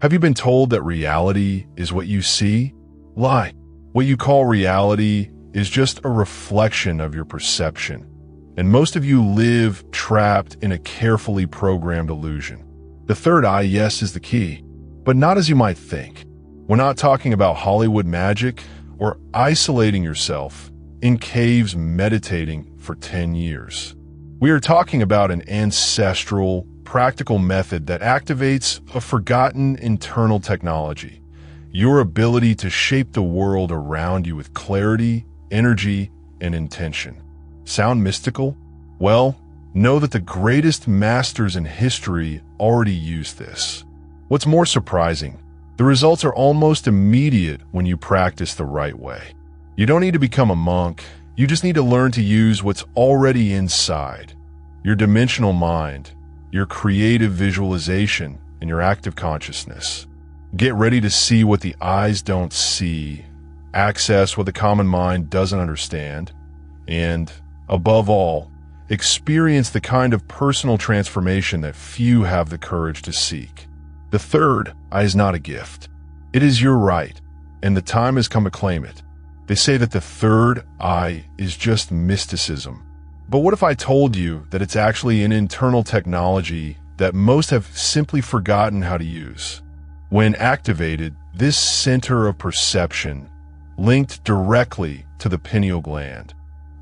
Have you been told that reality is what you see? Lie. What you call reality is just a reflection of your perception. And most of you live trapped in a carefully programmed illusion. The third eye, yes, is the key, but not as you might think. We're not talking about Hollywood magic or isolating yourself in caves meditating for 10 years. We are talking about an ancestral, practical method that activates a forgotten internal technology, your ability to shape the world around you with clarity, energy, and intention. Sound mystical? Well, know that the greatest masters in history already used this. What's more surprising, the results are almost immediate when you practice the right way. You don't need to become a monk, you just need to learn to use what's already inside. Your dimensional mind, your creative visualization, and your active consciousness. Get ready to see what the eyes don't see, access what the common mind doesn't understand, and, above all, experience the kind of personal transformation that few have the courage to seek. The third eye is not a gift. It is your right, and the time has come to claim it. They say that the third eye is just mysticism. But what if I told you that it's actually an internal technology that most have simply forgotten how to use? When activated, this center of perception, linked directly to the pineal gland,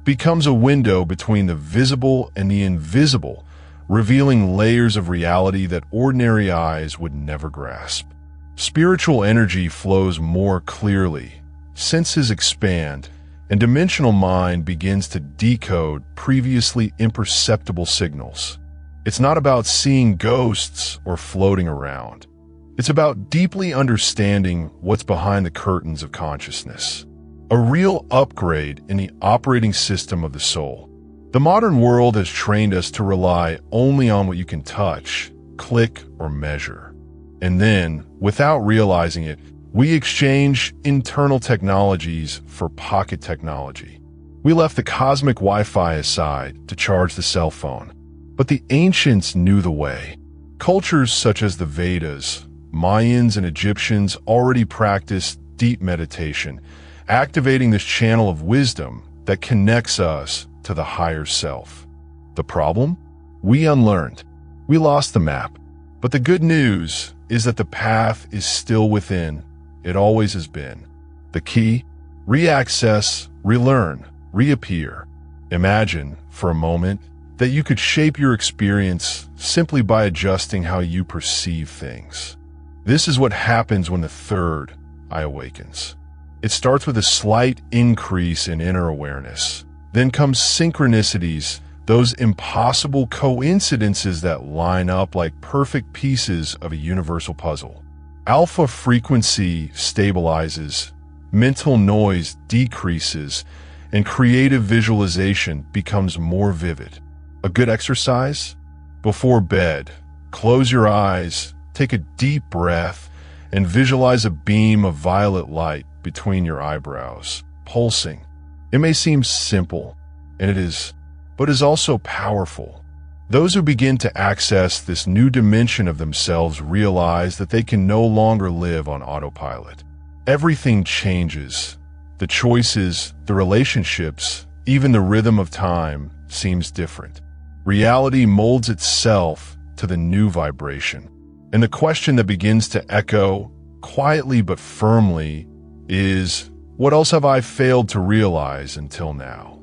becomes a window between the visible and the invisible, revealing layers of reality that ordinary eyes would never grasp. Spiritual energy flows more clearly, senses expand, and dimensional mind begins to decode previously imperceptible signals. It's not about seeing ghosts or floating around. It's about deeply understanding what's behind the curtains of consciousness. A real upgrade in the operating system of the soul. The modern world has trained us to rely only on what you can touch, click, or measure. And then, without realizing it, we exchange internal technologies for pocket technology. We left the cosmic Wi-Fi aside to charge the cell phone. But the ancients knew the way. Cultures such as the Vedas, Mayans, and Egyptians already practiced deep meditation, activating this channel of wisdom that connects us to the higher self. The problem? We unlearned. We lost the map. But the good news is that the path is still within. It always has been. The key? Re-access, relearn, reappear. Imagine, for a moment, that you could shape your experience simply by adjusting how you perceive things. This is what happens when the third eye awakens. It starts with a slight increase in inner awareness. Then comes synchronicities, those impossible coincidences that line up like perfect pieces of a universal puzzle. Alpha frequency stabilizes, mental noise decreases, and creative visualization becomes more vivid. A good exercise? Before bed, close your eyes, take a deep breath, and visualize a beam of violet light between your eyebrows, pulsing. It may seem simple, and it is, but is also powerful. Those who begin to access this new dimension of themselves realize that they can no longer live on autopilot. Everything changes. The choices, the relationships, even the rhythm of time seems different. Reality molds itself to the new vibration. And the question that begins to echo, quietly but firmly, is, what else have I failed to realize until now?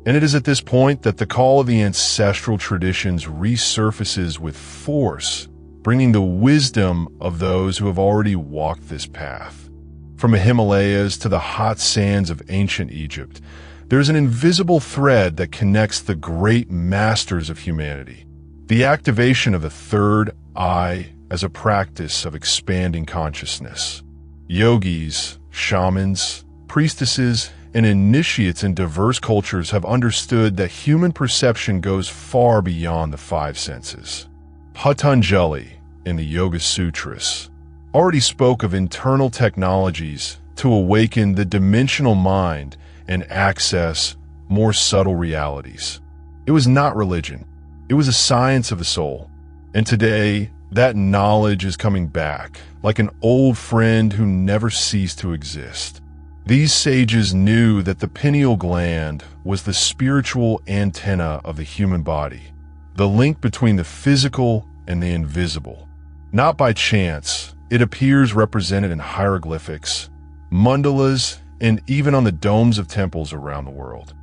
And it is at this point that the call of the ancestral traditions resurfaces with force, bringing the wisdom of those who have already walked this path. From the Himalayas to the hot sands of ancient Egypt, there's an invisible thread that connects the great masters of humanity. The activation of the third eye as a practice of expanding consciousness. Yogis, shamans, priestesses, and initiates in diverse cultures have understood that human perception goes far beyond the five senses. Patanjali, in the Yoga Sutras, already spoke of internal technologies to awaken the dimensional mind and access more subtle realities. It was not religion. It was a science of the soul. And today, That knowledge is coming back, like an old friend who never ceased to exist. These sages knew that the pineal gland was the spiritual antenna of the human body, the link between the physical and the invisible. Not by chance, it appears represented in hieroglyphics, mandalas, and even on the domes of temples around the world.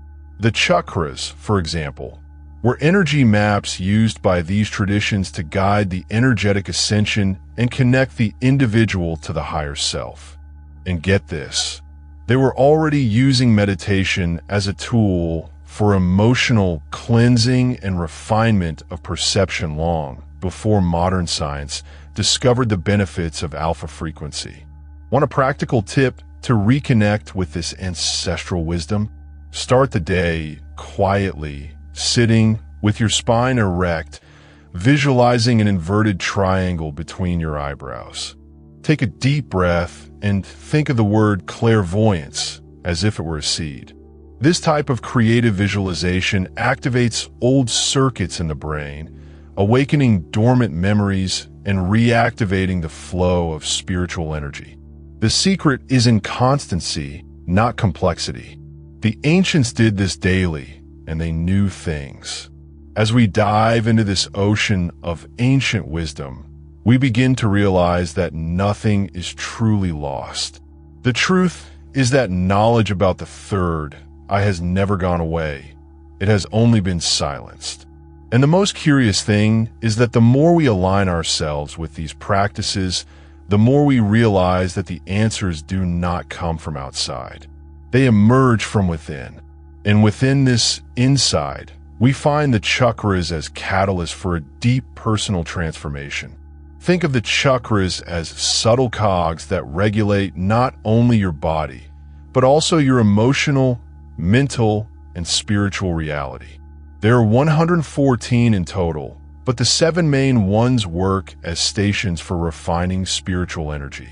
The chakras, for example, were energy maps used by these traditions to guide the energetic ascension and connect the individual to the higher self. And get this, they were already using meditation as a tool for emotional cleansing and refinement of perception long before modern science discovered the benefits of alpha frequency. Want a practical tip to reconnect with this ancestral wisdom? Start the day quietly, sitting with your spine erect, visualizing an inverted triangle between your eyebrows. Take a deep breath and think of the word clairvoyance as if it were a seed. This type of creative visualization activates old circuits in the brain, awakening dormant memories and reactivating the flow of spiritual energy. The secret is in constancy, not complexity. The ancients did this daily, and they knew things. As we dive into this ocean of ancient wisdom, we begin to realize that nothing is truly lost. The truth is that knowledge about the third eye has never gone away. It has only been silenced. And the most curious thing is that the more we align ourselves with these practices, the more we realize that the answers do not come from outside. They emerge from within. And within this inside, we find the chakras as catalysts for a deep personal transformation. Think of the chakras as subtle cogs that regulate not only your body, but also your emotional, mental, and spiritual reality. There are 114 in total, but the 7 main ones work as stations for refining spiritual energy.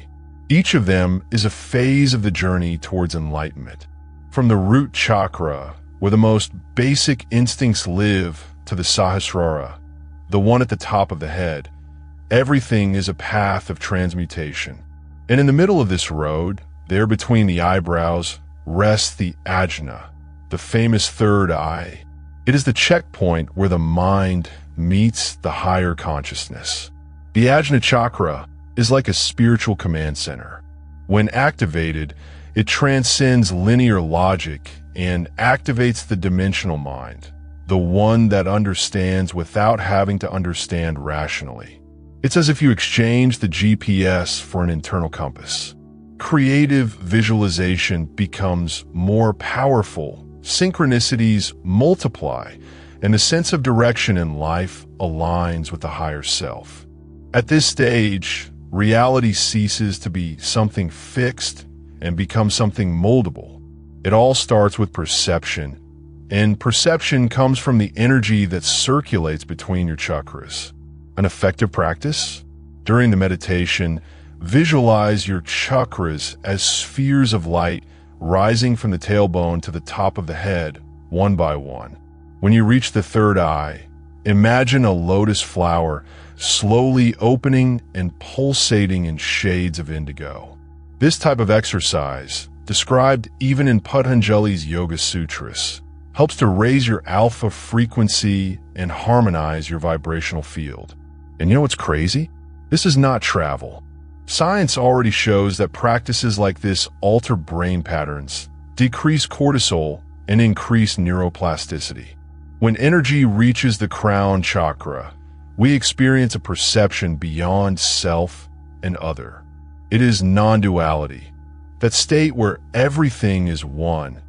Each of them is a phase of the journey towards enlightenment. From the root chakra, where the most basic instincts live, to the Sahasrara, the one at the top of the head, everything is a path of transmutation. And in the middle of this road, there between the eyebrows, rests the Ajna, the famous third eye. It is the checkpoint where the mind meets the higher consciousness. The Ajna chakra is like a spiritual command center. When activated, it transcends linear logic and activates the dimensional mind, the one that understands without having to understand rationally. It's as if you exchange the GPS for an internal compass. Creative visualization becomes more powerful, synchronicities multiply, and the sense of direction in life aligns with the higher self. At this stage, reality ceases to be something fixed and becomes something moldable. It all starts with perception, and perception comes from the energy that circulates between your chakras. An effective practice? During the meditation, visualize your chakras as spheres of light rising from the tailbone to the top of the head, one by one. When you reach the third eye, imagine a lotus flower slowly opening and pulsating in shades of indigo. This type of exercise, described even in Patanjali's Yoga Sutras, helps to raise your alpha frequency and harmonize your vibrational field. And you know what's crazy? This is not travel. Science already shows that practices like this alter brain patterns, decrease cortisol, and increase neuroplasticity. When energy reaches the crown chakra, we experience a perception beyond self and other. It is non-duality, that state where everything is one,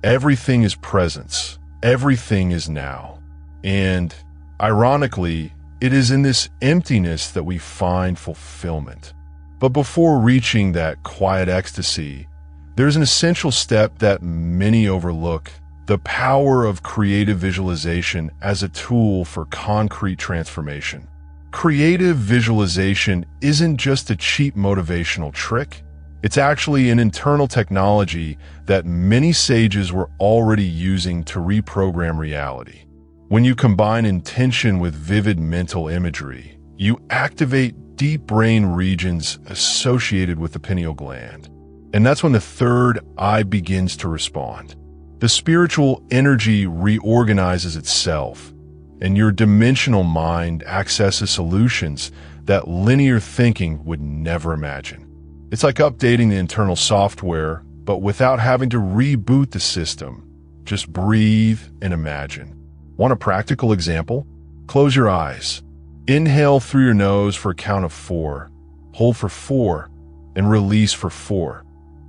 everything is presence, everything is now. And, ironically, it is in this emptiness that we find fulfillment. But before reaching that quiet ecstasy, there's an essential step that many overlook: the power of creative visualization as a tool for concrete transformation. Creative visualization isn't just a cheap motivational trick. It's actually an internal technology that many sages were already using to reprogram reality. When you combine intention with vivid mental imagery, you activate deep brain regions associated with the pineal gland. And that's when the third eye begins to respond. The spiritual energy reorganizes itself, and your dimensional mind accesses solutions that linear thinking would never imagine. It's like updating the internal software, but without having to reboot the system. Just breathe and imagine. Want a practical example? Close your eyes. Inhale through your nose for a count of 4. Hold for 4, and release for 4.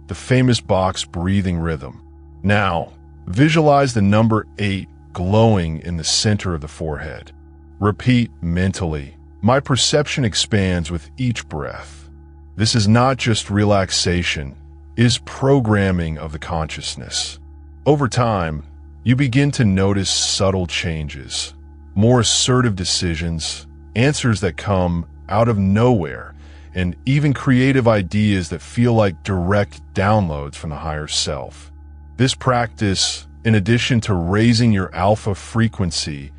The famous box breathing rhythm. Now, visualize the number 8 glowing in the center of the forehead. Repeat mentally. My perception expands with each breath. This is not just relaxation, it is programming of the consciousness. Over time, you begin to notice subtle changes, more assertive decisions, answers that come out of nowhere, and even creative ideas that feel like direct downloads from the higher self. This practice, in addition to raising your alpha frequency,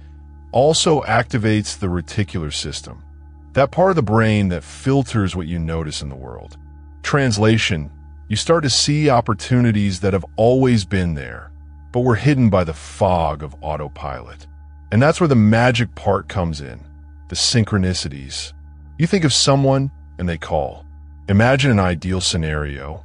also activates the reticular system, that part of the brain that filters what you notice in the world. Translation, you start to see opportunities that have always been there, but were hidden by the fog of autopilot. And that's where the magic part comes in, the synchronicities. You think of someone and they call. Imagine an ideal scenario,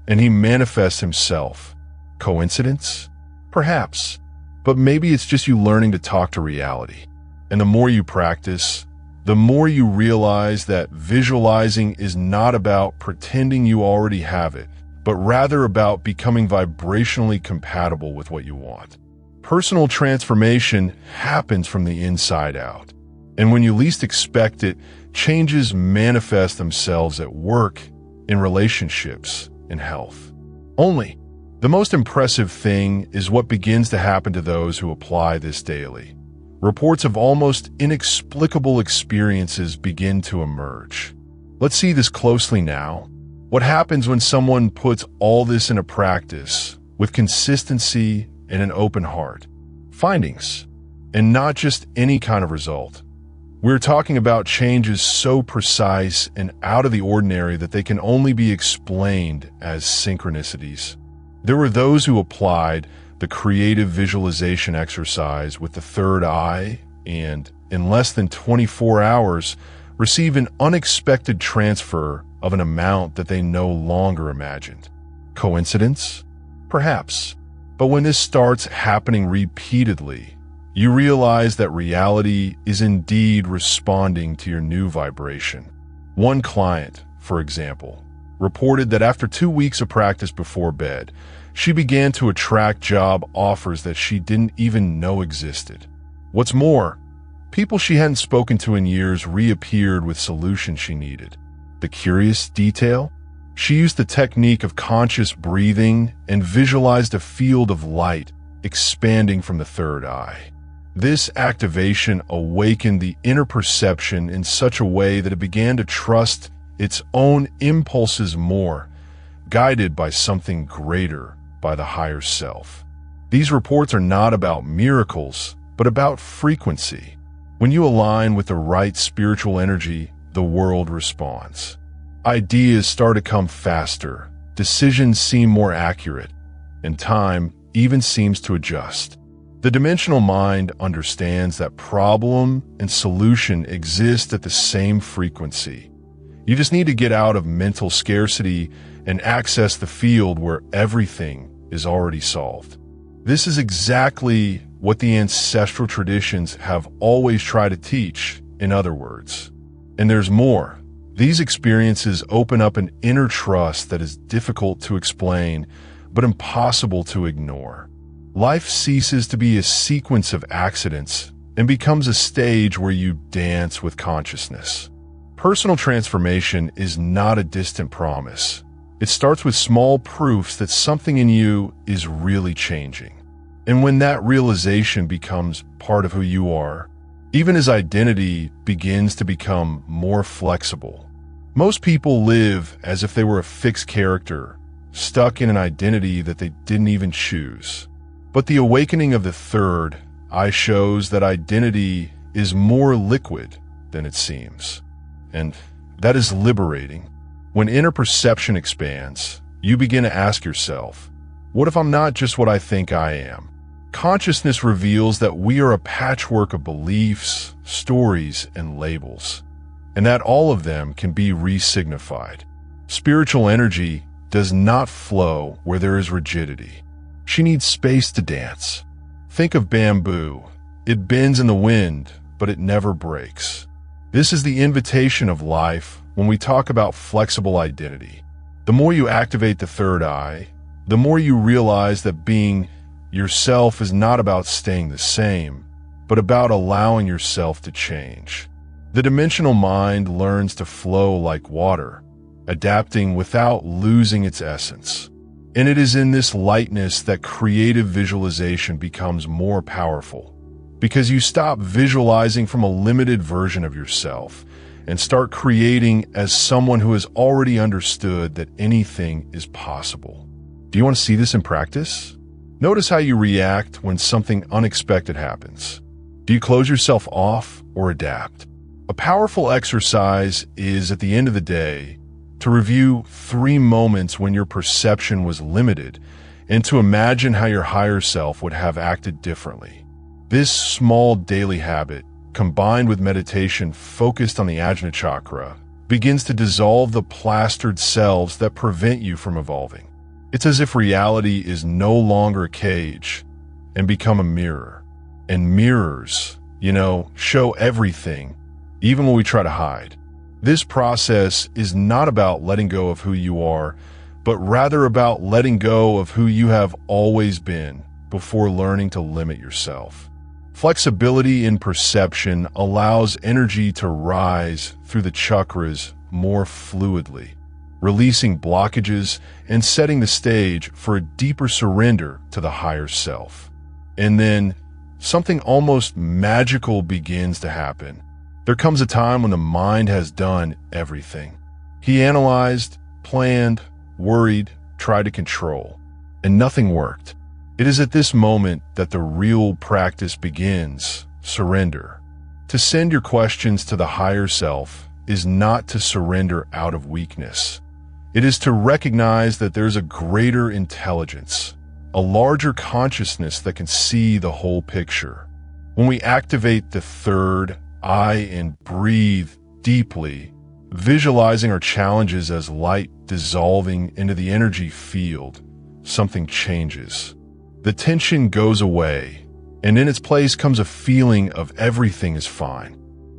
and he manifests himself. Coincidence? Perhaps. But maybe it's just you learning to talk to reality. And the more you practice, the more you realize that visualizing is not about pretending you already have it, but rather about becoming vibrationally compatible with what you want. Personal transformation happens from the inside out. And when you least expect it, changes manifest themselves at work, in relationships, in health. Only, the most impressive thing is what begins to happen to those who apply this daily. Reports of almost inexplicable experiences begin to emerge. Let's see this closely now. What happens when someone puts all this into practice with consistency and an open heart? Findings, and not just any kind of result. We're talking about changes so precise and out of the ordinary that they can only be explained as synchronicities. There were those who applied the creative visualization exercise with the third eye and, in less than 24 hours, receive an unexpected transfer of an amount that they no longer imagined. Coincidence? Perhaps. But when this starts happening repeatedly, you realize that reality is indeed responding to your new vibration. One client, for example, reported that after 2 weeks of practice before bed, she began to attract job offers that she didn't even know existed. What's more, people she hadn't spoken to in years reappeared with solutions she needed. The curious detail? She used the technique of conscious breathing and visualized a field of light expanding from the third eye. This activation awakened the inner perception in such a way that it began to trust its own impulses more, guided by something greater, by the higher self. These reports are not about miracles, but about frequency. When you align with the right spiritual energy, the world responds. Ideas start to come faster, decisions seem more accurate, and time even seems to adjust. The dimensional mind understands that problem and solution exist at the same frequency. You just need to get out of mental scarcity and access the field where everything is already solved. This is exactly what the ancestral traditions have always tried to teach, in other words. And there's more. These experiences open up an inner trust that is difficult to explain, but impossible to ignore. Life ceases to be a sequence of accidents and becomes a stage where you dance with consciousness. Personal transformation is not a distant promise. It starts with small proofs that something in you is really changing. And when that realization becomes part of who you are, even as identity begins to become more flexible. Most people live as if they were a fixed character, stuck in an identity that they didn't even choose. But the awakening of the third eye shows that identity is more liquid, than it seems. And that is liberating. When inner perception expands, you begin to ask yourself, what if I'm not just what I think I am? Consciousness reveals that we are a patchwork of beliefs, stories, and labels, and that all of them can be resignified. Spiritual energy does not flow where there is rigidity. She needs space to dance. Think of bamboo. It bends in the wind, but it never breaks. This is the invitation of life when we talk about flexible identity. The more you activate the third eye, the more you realize that being yourself is not about staying the same, but about allowing yourself to change. The dimensional mind learns to flow like water, adapting without losing its essence. And it is in this lightness that creative visualization becomes more powerful, because you stop visualizing from a limited version of yourself and start creating as someone who has already understood that anything is possible. Do you want to see this in practice? Notice how you react when something unexpected happens. Do you close yourself off or adapt? A powerful exercise is, at the end of the day, to review 3 moments when your perception was limited and to imagine how your higher self would have acted differently. This small daily habit, combined with meditation focused on the Ajna chakra, begins to dissolve the plastered selves that prevent you from evolving. It's as if reality is no longer a cage and become a mirror. And mirrors, show everything, even when we try to hide. This process is not about letting go of who you are, but rather about letting go of who you have always been before learning to limit yourself. Flexibility in perception allows energy to rise through the chakras more fluidly, releasing blockages and setting the stage for a deeper surrender to the higher self. And then something almost magical begins to happen. There comes a time when the mind has done everything. He analyzed, planned, worried, tried to control, and nothing worked. It is at this moment that the real practice begins, surrender. To send your questions to the higher self is not to surrender out of weakness. It is to recognize that there's a greater intelligence, a larger consciousness that can see the whole picture. When we activate the third eye and breathe deeply, visualizing our challenges as light dissolving into the energy field, something changes. The tension goes away, and in its place comes a feeling of everything is fine.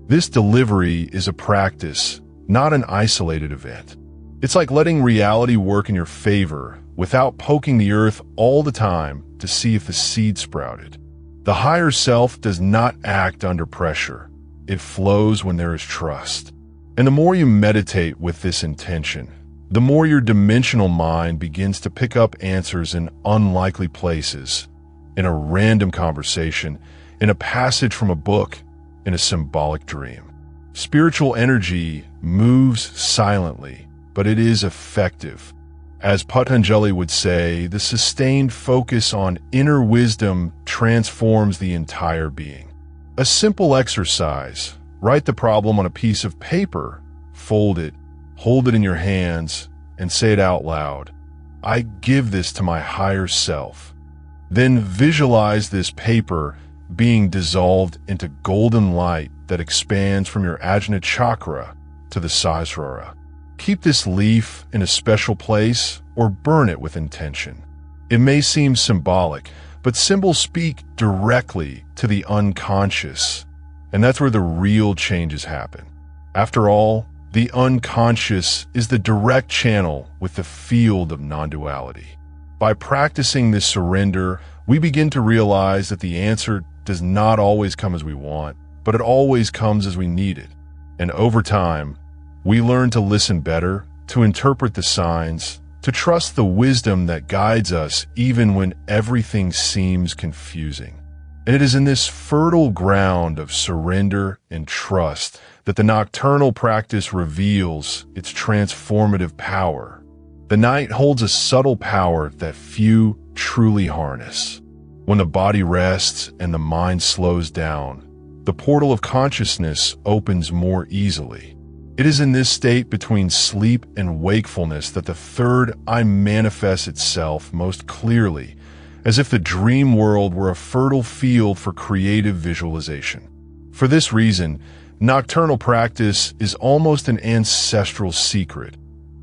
This delivery is a practice, not an isolated event. It's like letting reality work in your favor without poking the earth all the time to see if the seed sprouted. The higher self does not act under pressure. It flows when there is trust. And the more you meditate with this intention, the more your dimensional mind begins to pick up answers in unlikely places, in a random conversation, in a passage from a book, in a symbolic dream. Spiritual energy moves silently, but it is effective. As Patanjali would say, the sustained focus on inner wisdom transforms the entire being. A simple exercise: write the problem on a piece of paper, fold it, hold it in your hands, and say it out loud. I give this to my higher self. Then visualize this paper being dissolved into golden light that expands from your Ajna chakra to the Sahasrara. Keep this leaf in a special place or burn it with intention. It may seem symbolic, but symbols speak directly to the unconscious, and that's where the real changes happen. After all, the unconscious is the direct channel with the field of non-duality. By practicing this surrender, we begin to realize that the answer does not always come as we want, but it always comes as we need it. And over time, we learn to listen better, to interpret the signs, to trust the wisdom that guides us even when everything seems confusing. And it is in this fertile ground of surrender and trust that the nocturnal practice reveals its transformative power. The night holds a subtle power that few truly harness. When the body rests and the mind slows down, the portal of consciousness opens more easily. It is in this state between sleep and wakefulness that the third eye manifests itself most clearly, as if the dream world were a fertile field for creative visualization. For this reason, nocturnal practice is almost an ancestral secret,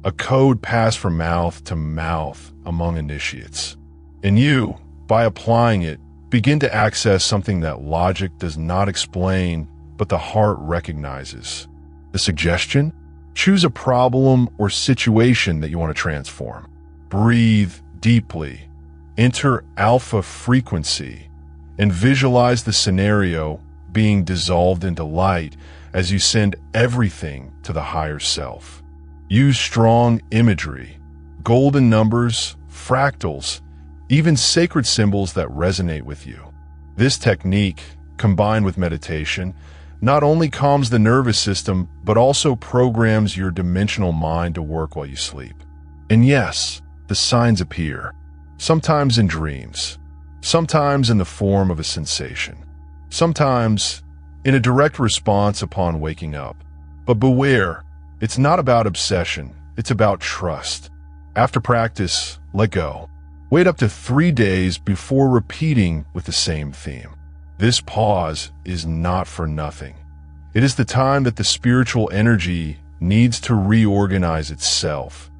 a code passed from mouth to mouth among initiates. And you, by applying it, begin to access something that logic does not explain, but the heart recognizes. The suggestion? Choose a problem or situation that you want to transform. Breathe deeply, enter alpha frequency, and visualize the scenario being dissolved into light as you send everything to the higher self. Use strong imagery, golden numbers, fractals, even sacred symbols that resonate with you. This technique, combined with meditation, not only calms the nervous system, but also programs your dimensional mind to work while you sleep. And yes, the signs appear, sometimes in dreams, sometimes in the form of a sensation, sometimes in a direct response upon waking up. But beware, it's not about obsession, it's about trust. After practice, let go. Wait up to 3 days before repeating with the same theme. This pause is not for nothing. It is the time that the spiritual energy needs to reorganize itself,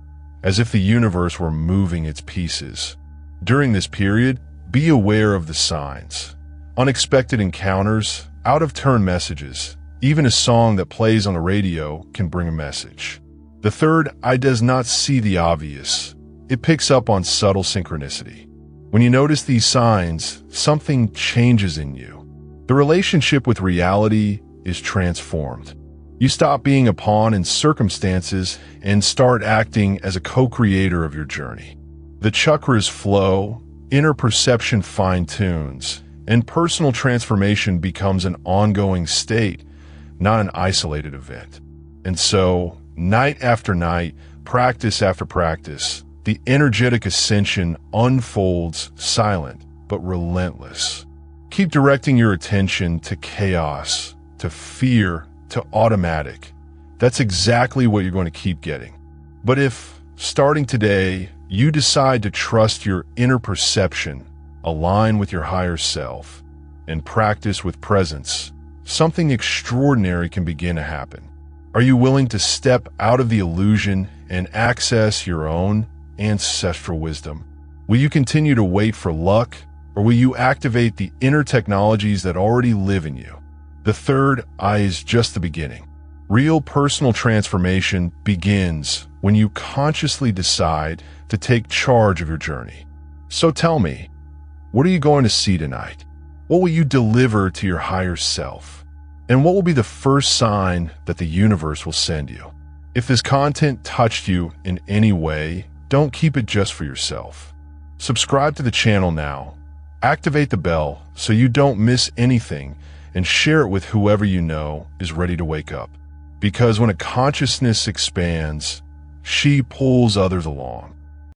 as if the universe were moving its pieces. During this period, be aware of the signs. Unexpected encounters, out-of-turn messages, even a song that plays on the radio can bring a message. The third eye does not see the obvious. It picks up on subtle synchronicity. When you notice these signs, something changes in you. The relationship with reality is transformed. You stop being a pawn in circumstances and start acting as a co-creator of your journey. The chakras flow, inner perception fine-tunes, and personal transformation becomes an ongoing state, not an isolated event. And so, night after night, practice after practice, the energetic ascension unfolds silent but relentless. Keep directing your attention to chaos, to fear, to automatic. That's exactly what you're going to keep getting. But if, starting today, you decide to trust your inner perception, align with your higher self, and practice with presence, something extraordinary can begin to happen. Are you willing to step out of the illusion and access your own ancestral wisdom? Will you continue to wait for luck, or will you activate the inner technologies that already live in you? The third eye is just the beginning. Real personal transformation begins when you consciously decide to take charge of your journey. So tell me, what are you going to see tonight? What will you deliver to your higher self? And what will be the first sign that the universe will send you? If this content touched you in any way, don't keep it just for yourself. Subscribe to the channel now, activate the bell so you don't miss anything, and share it with whoever you know is ready to wake up. Because when a consciousness expands, she pulls others along.